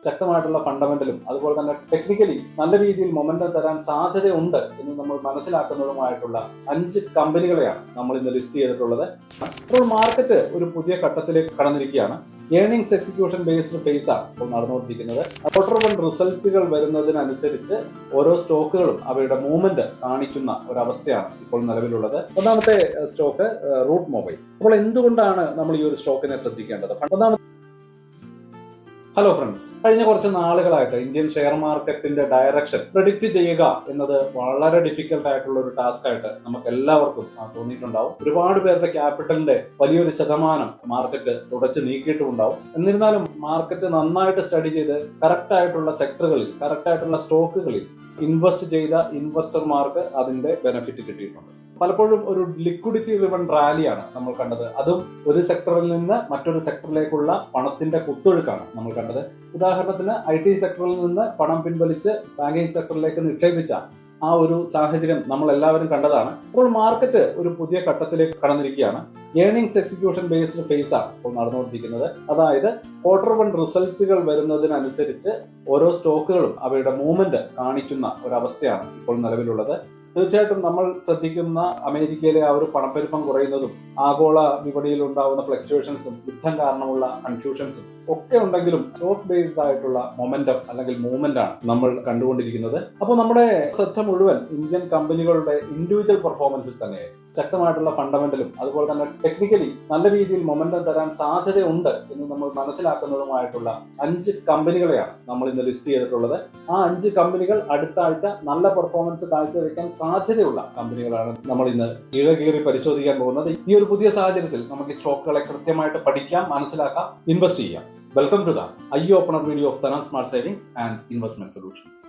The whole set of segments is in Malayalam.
ശക്തമായിട്ടുള്ള ഫണ്ടമെന്റലും അതുപോലെ തന്നെ ടെക്നിക്കലി നല്ല രീതിയിൽ മൊമെന്റം തരാൻ സാധ്യതയുണ്ട് എന്ന് നമ്മൾ മനസ്സിലാക്കുന്നതുമായിട്ടുള്ള 5 കമ്പനികളെയാണ് നമ്മൾ ഇന്ന് ലിസ്റ്റ് ചെയ്തിട്ടുള്ളത്. അപ്പോൾ മാർക്കറ്റ് ഒരു പുതിയ ഘട്ടത്തിലേക്ക് കടന്നിരിക്കുകയാണ്. ഏർണിംഗ്സ് എക്സിക്യൂഷൻ ബേസ്ഡ് ഫേസ് ആണ് ഇപ്പോൾ നടന്നുകൊണ്ടിരിക്കുന്നത്. ക്വാർട്ടർ 1 റിസൾട്ടുകൾ വരുന്നതിനനുസരിച്ച് ഓരോ സ്റ്റോക്കുകളും അവയുടെ മൂവ്മെന്റ് കാണിക്കുന്ന ഒരവസ്ഥയാണ് ഇപ്പോൾ നിലവിലുള്ളത്. ഒന്നാമത്തെ സ്റ്റോക്ക് റൂട്ട് മൊബൈൽ. അപ്പോൾ എന്തുകൊണ്ടാണ് നമ്മൾ ഈ ഒരു സ്റ്റോക്കിനെ ശ്രദ്ധിക്കേണ്ടത്? ഹലോ ഫ്രണ്ട്സ്, കഴിഞ്ഞ കുറച്ച് നാളുകളായിട്ട് ഇന്ത്യൻ ഷെയർ മാർക്കറ്റിന്റെ ഡയറക്ഷൻ പ്രെഡിക്റ്റ് ചെയ്യുക എന്നത് വളരെ ഡിഫിക്കൽട്ട് ആയിട്ടുള്ള ഒരു ടാസ്ക് ആയിട്ട് നമുക്ക് എല്ലാവർക്കും തോന്നിയിട്ടുണ്ടാവും. ഒരുപാട് പേരുടെ ക്യാപിറ്റലിന്റെ വലിയൊരു ശതമാനം മാർക്കറ്റ് തുടച്ച് നീക്കിയിട്ടുണ്ടാവും. എന്നിരുന്നാലും മാർക്കറ്റ് നന്നായിട്ട് സ്റ്റഡി ചെയ്ത് കറക്റ്റ് ആയിട്ടുള്ള സെക്ടറുകളിൽ, കറക്റ്റ് ആയിട്ടുള്ള സ്റ്റോക്കുകളിൽ ഇൻവെസ്റ്റ് ചെയ്ത ഇൻവെസ്റ്റർമാർക്ക് അതിന്റെ ബെനിഫിറ്റ് കിട്ടിയിട്ടുണ്ട്. പലപ്പോഴും ഒരു ലിക്വിഡിറ്റി റിവൺ റാലിയാണ് നമ്മൾ കണ്ടത്. അതും ഒരു സെക്ടറിൽ നിന്ന് മറ്റൊരു സെക്ടറിലേക്കുള്ള പണത്തിന്റെ കുത്തൊഴുക്കാണ് നമ്മൾ കണ്ടത്. ഉദാഹരണത്തിന് IT സെക്ടറിൽ നിന്ന് പണം പിൻവലിച്ച് ബാങ്കിങ് സെക്ടറിലേക്ക് നിക്ഷേപിച്ച ആ ഒരു സാഹചര്യം നമ്മൾ എല്ലാവരും കണ്ടതാണ്. അപ്പോൾ മാർക്കറ്റ് ഒരു പുതിയ ഘട്ടത്തിലേക്ക് കടന്നിരിക്കുകയാണ്. ഏർണിംഗ്സ് എക്സിക്യൂഷൻ ബേസ്ഡ് ഫേസ് ആണ് ഇപ്പോൾ നടന്നുകൊണ്ടിരിക്കുന്നത്. അതായത് ക്വാർട്ടർ 1 റിസൾട്ടുകൾ വരുന്നതിനനുസരിച്ച് ഓരോ സ്റ്റോക്കുകളും അവയുടെ മൂവ്മെന്റ് കാണിക്കുന്ന ഒരവസ്ഥയാണ് ഇപ്പോൾ നിലവിലുള്ളത്. തീർച്ചയായിട്ടും നമ്മൾ ശ്രദ്ധിക്കുന്ന അമേരിക്കയിലെ ആ ഒരു പണപ്പെരുപ്പം കുറയുന്നതും ആഗോള വിപണിയിൽ ഉണ്ടാകുന്ന ഫ്ലക്ച്വേഷൻസും യുദ്ധം കാരണമുള്ള കൺഫ്യൂഷൻസും ഒക്കെ ഉണ്ടെങ്കിലും സ്റ്റോക്ക് ബേസ്ഡ് ആയിട്ടുള്ള മൊമെന്റം അല്ലെങ്കിൽ മൂവ്മെന്റ് ആണ് നമ്മൾ കണ്ടുകൊണ്ടിരിക്കുന്നത്. അപ്പോൾ നമ്മുടെ ശ്രദ്ധ മുഴുവൻ ഇന്ത്യൻ കമ്പനികളുടെ ഇൻഡിവിജ്വൽ പെർഫോമൻസിൽ തന്നെ ശക്തമായിട്ടുള്ള ഫണ്ടമെന്റലും അതുപോലെ തന്നെ ടെക്നിക്കലി നല്ല രീതിയിൽ മൊമെന്റം തരാൻ സാധ്യതയുണ്ട് എന്ന് നമ്മൾ മനസ്സിലാക്കുന്നതുമായിട്ടുള്ള 5 കമ്പനികളെയാണ് നമ്മൾ ഇന്ന് ലിസ്റ്റ് ചെയ്തിട്ടുള്ളത്. ആ 5 കമ്പനികൾ അടുത്ത ആഴ്ച നല്ല പെർഫോമൻസ് കാഴ്ചവെക്കാൻ സാധ്യതയുള്ള കമ്പനികളാണ് നമ്മൾ ഇന്ന് ഇഴകീറി പരിശോധിക്കാൻ പോകുന്നത്. ഈ ഒരു പുതിയ സാഹചര്യത്തിൽ നമുക്ക് ഈ സ്റ്റോക്കുകളെ കൃത്യമായിട്ട് പഠിക്കാം, മനസ്സിലാക്കാം, ഇൻവെസ്റ്റ് ചെയ്യാം. Welcome to the eye opener video of തനാൻ smart savings and investment solutions.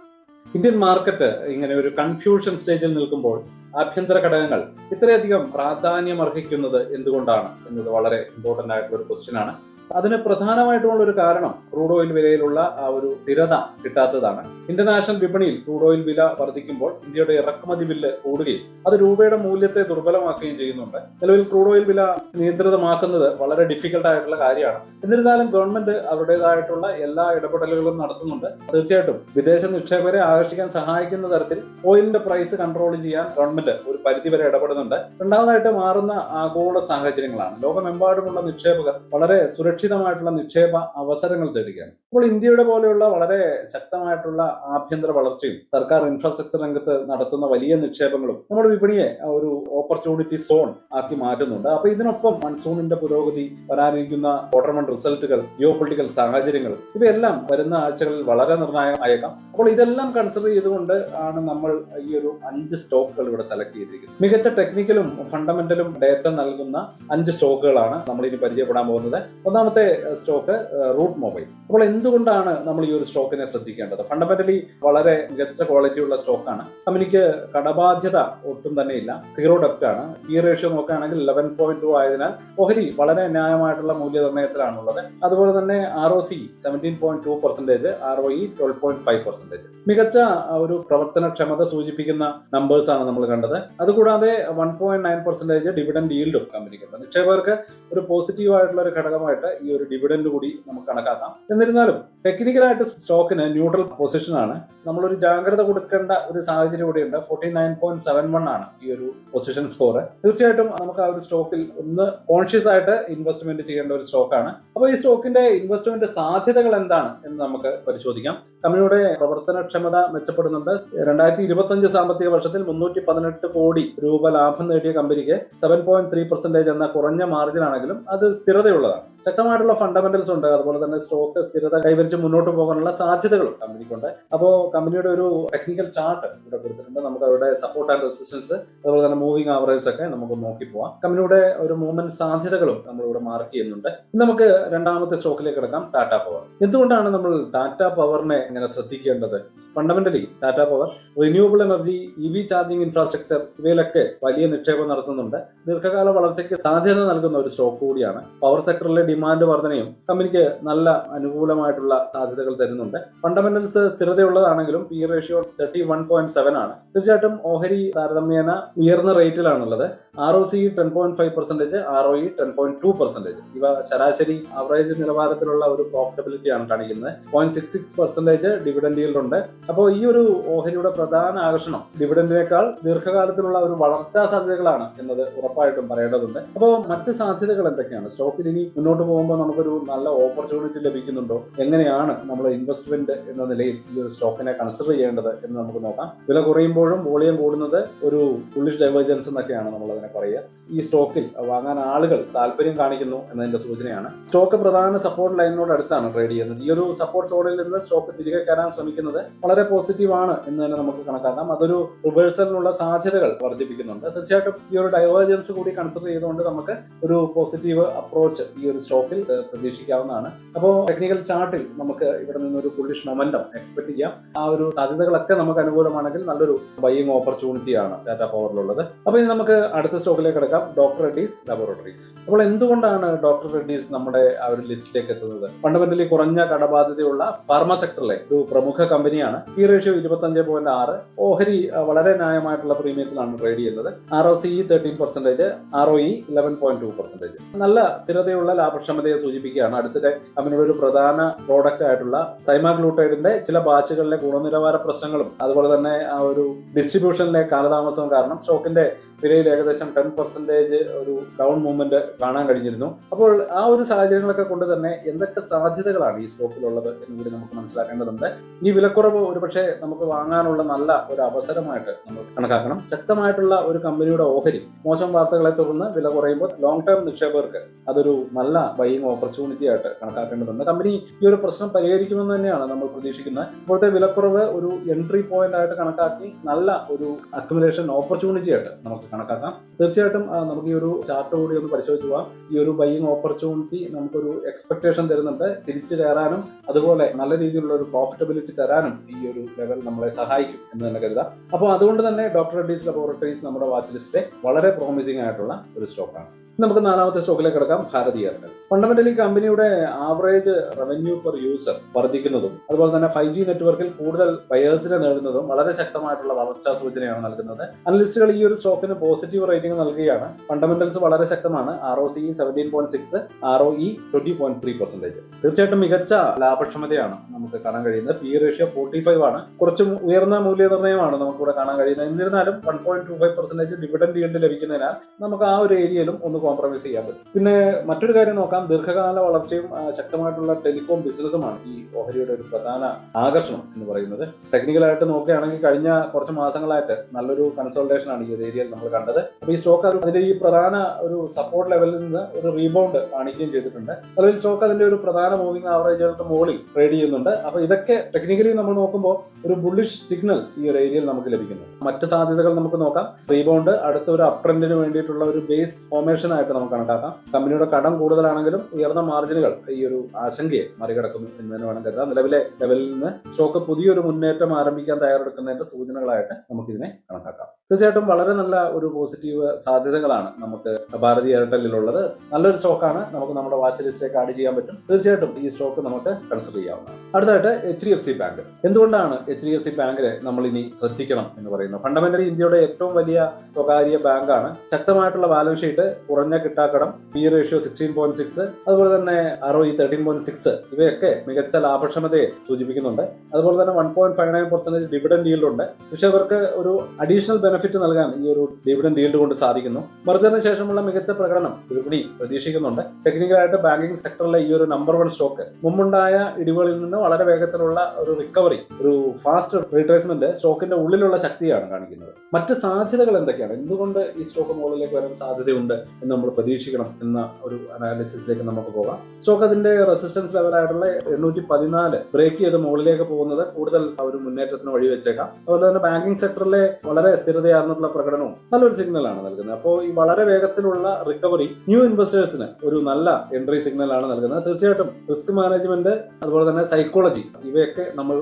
Indian market ഇങ്ങനെ ഒരു കൺഫ്യൂഷൻ സ്റ്റേജിൽ നിൽക്കുമ്പോൾ ആഭ്യന്തര ഘടകങ്ങൾ ഇത്രയധികം പ്രാധാന്യം അർഹിക്കുന്നത് എന്തുകൊണ്ടാണ് എന്നത് വളരെ ഇമ്പോർട്ടന്റ് ആയിട്ടുള്ള ഒരു ക്വസ്റ്റ്യൻ ആണ്. അതിന് പ്രധാനമായിട്ടുള്ള ഒരു കാരണം ക്രൂഡ് ഓയിൽ വിലയിലുള്ള ആ ഒരു സ്ഥിരത കിട്ടാത്തതാണ്. ഇന്റർനാഷണൽ വിപണിയിൽ ക്രൂഡ് ഓയിൽ വില വർദ്ധിക്കുമ്പോൾ ഇന്ത്യയുടെ ഇറക്കുമതി ബില്ല് കൂടുകയും അത് രൂപയുടെ മൂല്യത്തെ ദുർബലമാക്കുകയും ചെയ്യുന്നുണ്ട്. നിലവിൽ ക്രൂഡ് ഓയിൽ വില നിയന്ത്രിതമാക്കുന്നത് വളരെ ഡിഫിക്കൽട്ട് ആയിട്ടുള്ള കാര്യമാണ്. എന്നിരുന്നാലും ഗവൺമെന്റ് അവരുടേതായിട്ടുള്ള എല്ലാ ഇടപെടലുകളും നടത്തുന്നുണ്ട്. തീർച്ചയായിട്ടും വിദേശ നിക്ഷേപകരെ ആകർഷിക്കാൻ സഹായിക്കുന്ന തരത്തിൽ ഓയിലിന്റെ പ്രൈസ് കൺട്രോൾ ചെയ്യാൻ ഗവൺമെന്റ് ഒരു പരിധിവരെ ഇടപെടുന്നുണ്ട്. രണ്ടാമതായിട്ട് മാറുന്ന ആഗോള സാഹചര്യങ്ങളാണ്. ലോകമെമ്പാടുമുള്ള നിക്ഷേപകർ വളരെ സുരക്ഷിതമായിട്ടുള്ള നിക്ഷേപ അവസരങ്ങൾ തേടുകയാണ്. അപ്പോൾ ഇന്ത്യയുടെ പോലെയുള്ള വളരെ ശക്തമായിട്ടുള്ള ആഭ്യന്തര വളർച്ചയും സർക്കാർ ഇൻഫ്രാസ്ട്രക്ചർ രംഗത്ത് നടത്തുന്ന വലിയ നിക്ഷേപങ്ങളും നമ്മുടെ വിപണിയെ ഒരു ഓപ്പർച്യൂണിറ്റി സോൺ ആക്കി മാറ്റുന്നുണ്ട്. അപ്പൊ ഇതിനൊപ്പം മൺസൂണിന്റെ പുരോഗതി, വരാനിരിക്കുന്ന ക്വാർട്ടർ 1 റിസൾട്ടുകൾ, ജിയോ പൊളിറ്റിക്കൽ സാഹചര്യങ്ങൾ, ഇവയെല്ലാം വരുന്ന ആഴ്ചകളിൽ വളരെ നിർണായകമായേക്കാം. അപ്പോൾ ഇതെല്ലാം കൺസിഡർ ചെയ്തുകൊണ്ട് ആണ് നമ്മൾ ഈ ഒരു 5 സ്റ്റോക്കുകൾ ഇവിടെ സെലക്ട് ചെയ്തിരിക്കുന്നത്. മികച്ച ടെക്നിക്കലും ഫണ്ടമെന്റലും ഡേറ്റ നൽകുന്ന 5 സ്റ്റോക്കുകളാണ് നമ്മൾ ഇനി പരിചയപ്പെടാൻ പോകുന്നത്. ഒന്നാമത്തെ സ്റ്റോക്ക് റൂട്ട് മൊബൈൽ. അപ്പോൾ എന്തുകൊണ്ടാണ് നമ്മൾ ഈ ഒരു സ്റ്റോക്കിനെ ശ്രദ്ധിക്കേണ്ടത്? ഫണ്ടമെന്റലി വളരെ മികച്ച ക്വാളിറ്റി ഉള്ള സ്റ്റോക്കാണ്. കമ്പനിക്ക് കടബാധ്യത ഒട്ടും തന്നെ ഇല്ല, സീറോ ഡെപ്റ്റ് ആണ്. പി റേഷ്യോ നോക്കുകയാണെങ്കിൽ 11.2 ആയതിനാൽ ഓഹരി വളരെ ന്യായമായിട്ടുള്ള മൂല്യനിർണ്ണയത്തിലാണുള്ളത്. അതുപോലെ തന്നെ ROC 17.2%, ROE 12.5%. മികച്ച ഒരു പ്രവർത്തനക്ഷമത സൂചിപ്പിക്കുന്ന നമ്പേഴ്സ് ആണ് നമ്മൾ കണ്ടത്. അതുകൂടാതെ 1.9% ഡിവിഡൻഡ് ഈൽഡും കമ്പനിക്കുണ്ട്. നിക്ഷേപകർക്ക് ഒരു പോസിറ്റീവ് ആയിട്ടുള്ള ഒരു ഘടകമായിട്ട് ഈ ഒരു ഡിവിഡൻഡ് കൂടി നമുക്ക് കണക്കാക്കാം. എന്നിരുന്നാലും ടെക്നിക്കലായിട്ട് സ്റ്റോക്കിന് ന്യൂട്രൽ പൊസിഷൻ ആണ്. നമ്മളൊരു ജാഗ്രത കൊടുക്കേണ്ട ഒരു സാഹചര്യം കൂടിയുണ്ട്. 49.71 ആണ് ഈ ഒരു പൊസിഷൻ സ്കോർ. തീർച്ചയായിട്ടും നമുക്ക് ആ ഒരു സ്റ്റോക്കിൽ ഒന്ന് കോൺഷ്യസ് ആയിട്ട് ഇൻവെസ്റ്റ്മെന്റ് ചെയ്യേണ്ട ഒരു സ്റ്റോക്കാണ്. അപ്പോൾ ഈ സ്റ്റോക്കിന്റെ ഇൻവെസ്റ്റ്മെന്റ് സാധ്യതകൾ എന്താണ് എന്ന് നമുക്ക് പരിശോധിക്കാം. കമ്പനിയുടെ പ്രവർത്തനക്ഷമത മെച്ചപ്പെടുന്നുണ്ട്. 2025 സാമ്പത്തിക വർഷത്തിൽ 318 കോടി രൂപ ലാഭം നേടിയ കമ്പനിക്ക് 7.3% എന്ന കുറഞ്ഞ മാർജിൻ ആണെങ്കിലും അത് സ്ഥിരതയുള്ളതാണ്. ശക്തമായിട്ടുള്ള ഫണ്ടമെന്റൽസ് ഉണ്ട്. അതുപോലെ തന്നെ സ്റ്റോക്ക് സ്ഥിരത കൈവരിച്ച് മുന്നോട്ട് പോകാനുള്ള സാധ്യതകളും കമ്പനിക്കുണ്ട്. അപ്പോൾ കമ്പനിയുടെ ഒരു ടെക്നിക്കൽ ചാർട്ട് ഇവിടെ കൊടുത്തിട്ടുണ്ട്. നമുക്ക് അവരുടെ സപ്പോർട്ട് ആൻഡ് റെസിസ്റ്റൻസ്, അതുപോലെ തന്നെ മൂവിംഗ് ആവറേജ് ഒക്കെ നമുക്ക് നോക്കി പോവാം. കമ്പനിയുടെ ഒരു മൂവ്മെന്റ് സാധ്യതകളും നമ്മളിവിടെ മാർക്ക് ചെയ്യുന്നുണ്ട്. നമുക്ക് രണ്ടാമത്തെ സ്റ്റോക്കിലേക്ക് കിടക്കാം, ടാറ്റ പവർ. എന്തുകൊണ്ടാണ് നമ്മൾ ടാറ്റ പവറിനെ ഇങ്ങനെ ശ്രദ്ധിക്കേണ്ടത്? Fundamentally Tata power renewable energy, EV charging infrastructure ഇവയിലൊക്കെ വലിയ നിക്ഷേപം നടത്തുന്നുണ്ട്. ദീർഘകാല വളർച്ചയ്ക്ക് സാധ്യത നൽകുന്ന ഒരു സ്റ്റോക്ക് കൂടിയാണ്. പവർ സെക്ടറിലെ ഡിമാൻഡ് ഡിമാൻഡ് വർധനയും കമ്പനിക്ക് നല്ല അനുകൂലമായിട്ടുള്ള സാധ്യതകൾ തരുന്നുണ്ട്. ഫണ്ടമെന്റൽസ് സ്ഥിരതയുള്ളതാണെങ്കിലും പി റേഷ്യോ 31.7 ആണ്. തീർച്ചയായിട്ടും ഓഹരി താരതമ്യേന ഉയർന്ന റേറ്റിലാണുള്ളത്. ROCE 10.5%, ROE 10.2%. ഇവ ശരാശരി ആവറേജ് നിലവാരത്തിലുള്ള ഒരു പ്രോഫിറ്റബിലിറ്റി ആണ് കാണിക്കുന്നത്. 0.66% ഡിവിഡൻഡ് yield ഉണ്ട്. അപ്പോൾ ഈ ഒരു ഓഹരിയുടെ പ്രധാന ആകർഷണം ഡിവിഡൻഡിനേക്കാൾ ദീർഘകാലത്തിലുള്ള ഒരു വളർച്ചാ സാധ്യതകളാണ് എന്നത് ഉറപ്പായിട്ടും പറയേണ്ടതുണ്ട്. അപ്പോൾ മറ്റ് സാധ്യതകൾ എന്തൊക്കെയാണ്? സ്റ്റോക്കിൽ ഇനി മുന്നോട്ട് പോകുമ്പോൾ നമുക്കൊരു നല്ല ഓപ്പർച്യൂണിറ്റി ലഭിക്കുന്നുണ്ടോ? എങ്ങനെയാണ് നമ്മൾ ഇൻവെസ്റ്റ്മെന്റ് എന്ന നിലയിൽ ഈ ഒരു സ്റ്റോക്കിനെ കൺസിഡർ ചെയ്യേണ്ടത് എന്ന് നമുക്ക് നോക്കാം. വില കുറയുമ്പോഴും വോളിയം കൂടുന്നത് ഒരു ബുള്ളിഷ് ഡൈവേർജൻസ് എന്നൊക്കെയാണ് നമ്മൾ അതിനെ പറയുക. ഈ സ്റ്റോക്കിൽ വാങ്ങാൻ ആളുകൾ താല്പര്യം കാണിക്കുന്നു എന്നതിന്റെ സൂചനയാണ്. സ്റ്റോക്ക് പ്രധാന സപ്പോർട്ട് ലൈനിനോട് അടുത്താണ് ട്രേഡ് ചെയ്യുന്നത്. ഈ ഒരു സപ്പോർട്ട് സോണിൽ നിന്ന് സ്റ്റോക്ക് തിരികെ കയറാൻ ശ്രമിക്കുന്നത് വളരെ പോസിറ്റീവ് ആണ് എന്ന് തന്നെ നമുക്ക് കണക്കാക്കാം. അതൊരു റിവേഴ്സലിനുള്ള സാധ്യതകൾ വർദ്ധിപ്പിക്കുന്നുണ്ട്. തീർച്ചയായിട്ടും ഈ ഒരു ഡൈവേർജൻസ് കൂടി കൺസിഡർ ചെയ്തുകൊണ്ട് നമുക്ക് ഒരു പോസിറ്റീവ് അപ്രോച്ച് ഈ ഒരു സ്റ്റോക്കിൽ പ്രതീക്ഷിക്കാവുന്നതാണ്. അപ്പോൾ ടെക്നിക്കൽ ചാർട്ടിൽ നമുക്ക് ഇവിടെ നിന്നൊരു ബുള്ളിഷ് മൊമെന്റം എക്സ്പെക്ട് ചെയ്യാം. ആ ഒരു സാധ്യതകളൊക്കെ നമുക്ക് അനുകൂലമാണെങ്കിൽ നല്ലൊരു ബൈയിങ് ഓപ്പർച്യൂണിറ്റിയാണ് ടാറ്റ പവറിലുള്ളത്. അപ്പോൾ ഇനി നമുക്ക് അടുത്ത സ്റ്റോക്കിലേക്ക് കിടക്കാം, ഡോക്ടർ റെഡ്ഡീസ് ലബോറട്ടറീസ്. അപ്പോൾ എന്തുകൊണ്ടാണ് ഡോക്ടർ റെഡ്ഡീസ് നമ്മുടെ ആ ഒരു ലിസ്റ്റിലേക്ക് എത്തുന്നത്? ഫണ്ടമെന്റലി കുറഞ്ഞ കടബാധ്യതയുള്ള ഫാർമ സെക്ടറിലെ ഒരു പ്രമുഖ കമ്പനിയാണ്. P ratio 25.6. ഓഹരി വളരെ ന്യായമായിട്ടുള്ള പ്രീമിയത്തിലാണ് ട്രേഡ് ചെയ്യുന്നത്. ROCE 13%, ROE 11.2%. നല്ല സ്ഥിരതയുള്ള ലാഭക്ഷമതയെ സൂചിപ്പിക്കുകയാണ്. അടുത്തിടെ കമ്പനിയുടെ ഒരു പ്രധാന പ്രോഡക്റ്റ് ആയിട്ടുള്ള സൈമാഗ്ലൂട്ടൈഡിന്റെ ചില ബാച്ചുകളിലെ ഗുണനിലവാര പ്രശ്നങ്ങളും അതുപോലെ തന്നെ ആ ഒരു ഡിസ്ട്രിബ്യൂഷനിലെ കാലതാമസവും കാരണം സ്റ്റോക്കിന്റെ വിലയിൽ ഏകദേശം 10% ഒരു ഡൗൺ മൂവ്മെന്റ് കാണാൻ കഴിഞ്ഞിരുന്നു. അപ്പോൾ ആ ഒരു സാഹചര്യങ്ങളൊക്കെ കൊണ്ട് തന്നെ എന്തൊക്കെ സാധ്യതകളാണ് ഈ സ്റ്റോക്കിലുള്ളത് എന്ന് കൂടി നമുക്ക് മനസ്സിലാക്കേണ്ടതുണ്ട്. ഈ വിലക്കുറവ് ഒരുപക്ഷെ നമുക്ക് വാങ്ങാനുള്ള നല്ല ഒരു അവസരമായിട്ട് നമ്മൾ കണക്കാക്കണം. ശക്തമായിട്ടുള്ള ഒരു കമ്പനിയുടെ ഓഹരി മോശം വാർത്തകളെ തുടർന്ന് വില കുറയുമ്പോൾ ലോങ് ടേം നിക്ഷേപകർക്ക് അതൊരു നല്ല ബൈയിങ് ഓപ്പർച്യൂണിറ്റി ആയിട്ട് കണക്കാക്കേണ്ടതുണ്ട്. കമ്പനി ഈ ഒരു പ്രശ്നം പരിഹരിക്കുമെന്ന് തന്നെയാണ് നമ്മൾ പ്രതീക്ഷിക്കുന്നത്. ഇപ്പോഴത്തെ വിലക്കുറവ് ഒരു എൻട്രി പോയിന്റ് ആയിട്ട് കണക്കാക്കി നല്ല ഒരു അക്യുമുലേഷൻ ഓപ്പർച്യൂണിറ്റി ആയിട്ട് നമുക്ക് കണക്കാക്കാം. തീർച്ചയായിട്ടും നമുക്ക് ഈ ഒരു ചാർട്ട് കൂടി ഒന്ന് പരിശോധിച്ചു പോകാം. ഈ ഒരു ബൈയിങ് ഓപ്പർച്യൂണിറ്റി നമുക്കൊരു എക്സ്പെക്ടേഷൻ തരുന്നുണ്ട്. തിരിച്ചു കയറാനും അതുപോലെ നല്ല രീതിയിലുള്ള ഒരു പ്രോഫിറ്റബിലിറ്റി തരാനും ഈ ഒരു ലെവൽ നമ്മളെ സഹായിക്കും എന്ന് തന്നെ കരുതാം. അപ്പോൾ അതുകൊണ്ട് തന്നെ ഡോക്ടർ റെഡ്ഡീസ് ലബോറട്ടറീസ് നമ്മുടെ വാച്ച് ലിസ്റ്റിലെ വളരെ പ്രോമിസിംഗ് ആയിട്ടുള്ള ഒരു സ്റ്റോക്കാണ്. നമുക്ക് നാലാമത്തെ സ്റ്റോക്കിലേക്ക് കിടക്കാം, ഭാരതി എയർടെൽ. ഫണ്ടമെന്റലി കമ്പനിയുടെ ആവറേജ് റവന്യൂ പെർ യൂസർ വർദ്ധിക്കുന്നതും അതുപോലെ തന്നെ 5G നെറ്റ്വർക്കിൽ കൂടുതൽ ബയേഴ്സിനെ നേടുന്നതും വളരെ ശക്തമായിട്ടുള്ള വളർച്ചാ സൂചനയാണ് നൽകുന്നത്. അനലിസ്റ്റുകൾ ഈ ഒരു സ്റ്റോക്കിന് പോസിറ്റീവ് റേറ്റിംഗ് നൽകുകയാണ്. ഫണ്ടമെന്റൽസ് വളരെ ശക്തമാണ്. ROCE 17.6, ROE 20.3%. തീർച്ചയായിട്ടും മികച്ച ലാഭക്ഷമതയാണ് നമുക്ക് കാണാൻ കഴിയുന്നത്. പി റേഷ്യോ 45 ആണ്. കുറച്ച് ഉയർന്ന മൂല്യനിർണ്ണയമാണ് നമുക്കിവിടെ കാണാൻ കഴിയുന്നത്. എന്നിരുന്നാലും 1.25% ഡിവിഡൻഡ് yield ലഭിക്കുന്നതിനാൽ നമുക്ക് ആ ഒരു ഏരിയയിലും ഒന്ന് കോംപ്രമൈസ് ചെയ്യാൻ പറ്റും. പിന്നെ മറ്റൊരു കാര്യം നോക്കാം, ദീർഘകാല വളർച്ചയും ശക്തമായിട്ടുള്ള ടെലികോം ബിസിനസ്സുമാണ് ഈ ഓഹരിയുടെ ഒരു പ്രധാന ആകർഷണം എന്ന് പറയുന്നത്. ടെക്നിക്കലായിട്ട് നോക്കുകയാണെങ്കിൽ കഴിഞ്ഞ കുറച്ച് മാസങ്ങളായിട്ട് നല്ലൊരു കൺസോൾട്ടേഷൻ ആണ് ഈ ഒരു ഏരിയയിൽ നമ്മൾ കണ്ടത്. അപ്പോൾ ഈ സ്റ്റോക്ക് അതിന്റെ ഈ പ്രധാന ഒരു സപ്പോർട്ട് ലെവലിൽ നിന്ന് ഒരു റീബൗണ്ട് കാണിക്കുകയും ചെയ്തിട്ടുണ്ട്. അല്ലെങ്കിൽ സ്റ്റോക്ക് അതിന്റെ ഒരു പ്രധാന മൂവിംഗ് ആവറേജുകൾക്ക് മുകളിൽ ട്രേഡ് ചെയ്യുന്നുണ്ട്. അപ്പോൾ ഇതൊക്കെ ടെക്നിക്കലി നമ്മൾ നോക്കുമ്പോൾ ഒരു ബുള്ളിഷ് സിഗ്നൽ ഈ ഒരു ഏരിയയിൽ നമുക്ക് ലഭിക്കുന്നു. മറ്റ് സാധ്യതകൾ നമുക്ക് നോക്കാം. റീബൗണ്ട് അടുത്ത ഒരു അപ് ട്രെൻഡിന് വേണ്ടിയിട്ടുള്ള ഒരു ബേസ് ഫോർമേഷൻ ആയിട്ട് നമുക്ക് കണക്കാക്കാം. കമ്പനിയുടെ കടം കൂടുതലാണെങ്കിലും ഉയർന്ന മാർജിനുകൾ ഈ ഒരു ആശങ്കയെ മറികടക്കുന്നു എന്ന് തന്നെ വേണം കരുതാം. നിലവിലെ ലെവലിൽ നിന്ന് സ്റ്റോക്ക് പുതിയൊരു മുന്നേറ്റം ആരംഭിക്കാൻ തയ്യാറെടുക്കുന്നതിന്റെ സൂചനകളായിട്ട് നമുക്കിതിനെ കണക്കാക്കാം. തീർച്ചയായിട്ടും വളരെ നല്ല ഒരു പോസിറ്റീവ് സാധ്യതകളാണ് നമുക്ക് ഭാരതി എയർടെല്ലിലുള്ളത്. നല്ലൊരു സ്റ്റോക്കാണ്, നമുക്ക് നമ്മുടെ വാച്ച് ലിസ്റ്റിലേക്ക് ആഡ് ചെയ്യാൻ പറ്റും. തീർച്ചയായിട്ടും ഈ സ്റ്റോക്ക് നമുക്ക് കൺസിഡർ ചെയ്യാവുന്നതാണ്. അടുത്തായിട്ട് HDFC ബാങ്ക്. എന്തുകൊണ്ടാണ് HDFC ബാങ്കിനെ നമ്മൾ ഇനി ശ്രദ്ധിക്കണം എന്ന് പറയുന്നത്? ഫണ്ടമെന്റലി ഇന്ത്യയുടെ ഏറ്റവും വലിയ സ്വകാര്യ ബാങ്കാണ്. ശക്തമായിട്ടുള്ള ബാലൻസ് ഷീറ്റ്, കുറഞ്ഞ കിട്ടാക്കടം, പി റേഷ്യോ 16.6, അതുപോലെ തന്നെ ROE 13.6 ഇവയൊക്കെ മികച്ച ലാഭക്ഷമതയെ സൂചിപ്പിക്കുന്നുണ്ട്. അതുപോലെ തന്നെ 1.59% ഡിവിഡൻഡ് yield ഉണ്ട്. നിക്ഷേപകർക്ക് ഒരു അഡീഷണൽ ബെനിഫിറ്റ് നൽകാൻ ഈ ഒരു ഡിവിഡൻഡ് yield കൊണ്ട് സാധിക്കുന്നു. മെർജറിന് ശേഷമുള്ള മികച്ച പ്രകടനം വിപണി പ്രതീക്ഷിക്കുന്നുണ്ട്. ടെക്നിക്കലായിട്ട് ബാങ്കിംഗ് സെക്ടറിലെ ഈ ഒരു നമ്പർ 1 സ്റ്റോക്ക് മുമ്പുണ്ടായ ഇടിവുകളിൽ നിന്ന് വളരെ വേഗത്തിലുള്ള ഒരു റിക്കവറി, ഒരു ഫാസ്റ്റ് റീട്രേസ്മെന്റ് സ്റ്റോക്കിന്റെ ഉള്ളിലുള്ള ശക്തിയാണ് കാണിക്കുന്നത്. മറ്റ് സാധ്യതകൾ എന്തൊക്കെയാണ്? എന്തുകൊണ്ട് ഈ സ്റ്റോക്ക് മുകളിലേക്ക് വരാൻ സാധ്യതയുണ്ട് എന്ന് നമ്മൾ പ്രതീക്ഷിക്കണം എന്ന ഒരു അനാലിസിസിലേക്ക് നമുക്ക് പോകാം. സ്റ്റോക്ക് അതിന്റെ റെസിസ്റ്റൻസ് ലെവലായിട്ടുള്ള 814 ബ്രേക്ക് ചെയ്ത് മുകളിലേക്ക് പോകുന്നത് കൂടുതൽ ഒരു മുന്നേറ്റത്തിന് വഴിവെച്ചേക്കാം. അതുപോലെ തന്നെ ബാങ്കിംഗ് സെക്ടറിലെ വളരെ സ്ഥിരതയാർന്നിട്ടുള്ള പ്രകടനവും നല്ലൊരു സിഗ്നലാണ് നൽകുന്നത്. അപ്പോൾ ഈ വളരെ വേഗത്തിലുള്ള റിക്കവറി ന്യൂ ഇൻവെസ്റ്റേഴ്സിന് ഒരു നല്ല എൻട്രി സിഗ്നലാണ് നൽകുന്നത്. തീർച്ചയായിട്ടും റിസ്ക് മാനേജ്മെന്റ് അതുപോലെ തന്നെ സൈക്കോളജി ഇവയൊക്കെ നമ്മൾ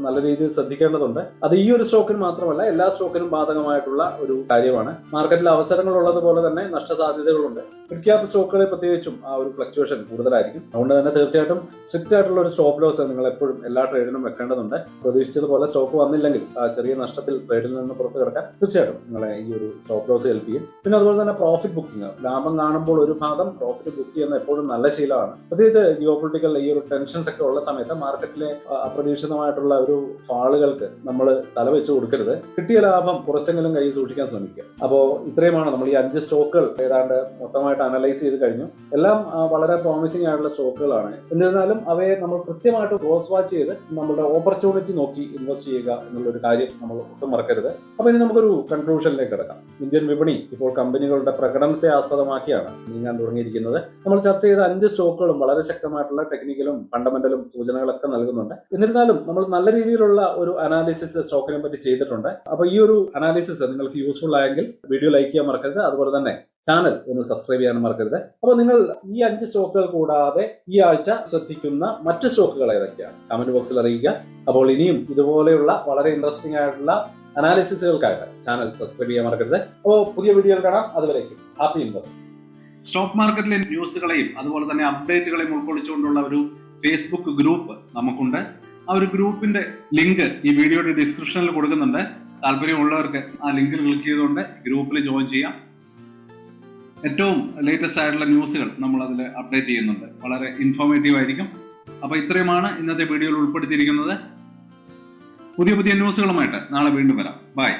നല്ല രീതിയിൽ ശ്രദ്ധിക്കേണ്ടതുണ്ട്. അത് ഈ ഒരു സ്റ്റോക്കിന് മാത്രമല്ല എല്ലാ സ്റ്റോക്കിനും ബാധകമായിട്ടുള്ള ഒരു കാര്യമാണ്. മാർക്കറ്റിൽ അവസരങ്ങൾ ഉള്ളതുപോലെ തന്നെ നഷ്ടസാധ്യതകൾ സ്റ്റോക്കുകളുണ്ട്. മിഡ് ക്യാപ് സ്റ്റോക്കുകളിൽ പ്രത്യേകിച്ചും ആ ഒരു ഫ്ലക്ച്വേഷൻ കൂടുതലായിരിക്കും. അതുകൊണ്ട് തന്നെ തീർച്ചയായിട്ടും സ്ട്രിക്റ്റ് ആയിട്ടുള്ള ഒരു സ്റ്റോപ്പ് ലോസ് നിങ്ങൾ എപ്പോഴും എല്ലാ ട്രേഡിനും വെക്കേണ്ടതുണ്ട്. പ്രതീക്ഷിച്ചതുപോലെ സ്റ്റോക്ക് വന്നില്ലെങ്കിൽ ആ ചെറിയ നഷ്ടത്തിൽ ട്രേഡിൽ നിന്ന് പുറത്ത് കിടക്കാൻ തീർച്ചയായിട്ടും നിങ്ങളെ ഈ ഒരു സ്റ്റോപ്പ് ലോസ് ഹെൽപ്പ് ചെയ്യും. പിന്നെ അതുപോലെ തന്നെ പ്രോഫിറ്റ് ബുക്കിംഗ്, ലാഭം കാണുമ്പോൾ ഒരു ഭാഗം പ്രോഫിറ്റ് ബുക്ക് ചെയ്യുന്ന എപ്പോഴും നല്ല ശീലമാണ്. പ്രത്യേകിച്ച് ജിയോ പൊളിറ്റിക്കൽ ഈ ഒരു ടെൻഷൻസ് ഒക്കെ ഉള്ള സമയത്ത് മാർക്കറ്റിലെ അപ്രതീക്ഷിതമായിട്ടുള്ള ഒരു ഫാളുകൾക്ക് നമ്മൾ തലവെച്ച് കൊടുക്കരുത്. കിട്ടിയ ലാഭം കുറച്ചെങ്കിലും കൈ സൂക്ഷിക്കാൻ ശ്രമിക്കുക. അപ്പോൾ ഇത്രയുമാണ് നമ്മൾ ഈ 5 സ്റ്റോക്കുകൾ ഏതാണ്ട് മൊത്തമായിട്ട് അനലൈസ് ചെയ്ത് കഴിഞ്ഞു. എല്ലാം വളരെ പ്രോമിസിംഗ് ആയിട്ടുള്ള സ്റ്റോക്കുകളാണ്. എന്നിരുന്നാലും അവയെ നമ്മൾ കൃത്യമായിട്ട് ക്രോസ് വാച്ച് ചെയ്ത് നമ്മുടെ ഓപ്പർച്യൂണിറ്റി നോക്കി ഇൻവെസ്റ്റ് ചെയ്യുക എന്നുള്ളൊരു കാര്യം നമ്മൾ ഒട്ടും മറക്കരുത്. അപ്പോൾ ഇനി നമുക്കൊരു കൺക്ലൂഷനിലേക്ക് കിടക്കാം. ഇന്ത്യൻ വിപണി ഇപ്പോൾ കമ്പനികളുടെ പ്രകടനത്തെ ആസ്പദമാക്കിയാണ് നീങ്ങാൻ തുടങ്ങിയിരിക്കുന്നത്. നമ്മൾ ചർച്ച ചെയ്ത 5 സ്റ്റോക്കുകളും വളരെ ശക്തമായിട്ടുള്ള ടെക്നിക്കലും ഫണ്ടമെന്റലും സൂചനകളൊക്കെ നൽകുന്നുണ്ട്. എന്നിരുന്നാലും നമ്മൾ നല്ല രീതിയിലുള്ള ഒരു അനാലിസിസ് സ്റ്റോക്കിനെ പറ്റി ചെയ്തിട്ടുണ്ട്. അപ്പോൾ ഈ ഒരു അനാലിസിസ് നിങ്ങൾക്ക് യൂസ്ഫുൾ ആയെങ്കിൽ വീഡിയോ ലൈക്ക് ചെയ്യാൻ മറക്കരുത്. അതുപോലെ തന്നെ ചാനൽ ഒന്ന് സബ്സ്ക്രൈബ് ചെയ്യാനും മറക്കരുത്. അപ്പോൾ നിങ്ങൾ ഈ 5 സ്റ്റോക്കുകൾ കൂടാതെ ഈ ആഴ്ച ശ്രദ്ധിക്കുന്ന മറ്റ് സ്റ്റോക്കുകൾ ഏതൊക്കെയാണ് കമന്റ് ബോക്സിൽ അറിയിക്കുക. അപ്പോൾ ഇനിയും ഇതുപോലെയുള്ള വളരെ ഇൻട്രസ്റ്റിംഗ് ആയിട്ടുള്ള അനാലിസിസുകൾക്കായിട്ട് ചാനൽ സബ്സ്ക്രൈബ് ചെയ്യാൻ മറക്കരുത്. അപ്പോൾ പുതിയ വീഡിയോയിൽ കാണാം. അതുവരേക്കും ഹാപ്പി ഇൻവെസ്റ്റ്. സ്റ്റോക്ക് മാർക്കറ്റിലെ ന്യൂസുകളെയും അതുപോലെ തന്നെ അപ്ഡേറ്റുകളെയും ഉൾക്കൊള്ളിച്ചുകൊണ്ടുള്ള ഒരു ഫേസ്ബുക്ക് ഗ്രൂപ്പ് നമുക്കുണ്ട്. ആ ഒരു ഗ്രൂപ്പിന്റെ ലിങ്ക് ഈ വീഡിയോയുടെ ഡിസ്ക്രിപ്ഷനിൽ കൊടുക്കുന്നുണ്ട്. താല്പര്യമുള്ളവർക്ക് ആ ലിങ്കിൽ ക്ലിക്ക് ചെയ്തുകൊണ്ട് ഗ്രൂപ്പിൽ ജോയിൻ ചെയ്യാം. ഏറ്റവും ലേറ്റസ്റ്റ് ആയിട്ടുള്ള ന്യൂസുകൾ നമ്മൾ അതിൽ അപ്ഡേറ്റ് ചെയ്യുന്നുണ്ട്. വളരെ ഇൻഫോർമേറ്റീവ് ആയിരിക്കും. അപ്പോൾ ഇത്രയുമാണ് ഇന്നത്തെ വീഡിയോയിൽ ഉൾപ്പെടുത്തിയിരിക്കുന്നത്. പുതിയ ന്യൂസുകളുമായിട്ട് നാളെ വീണ്ടും വരാം. ബൈ.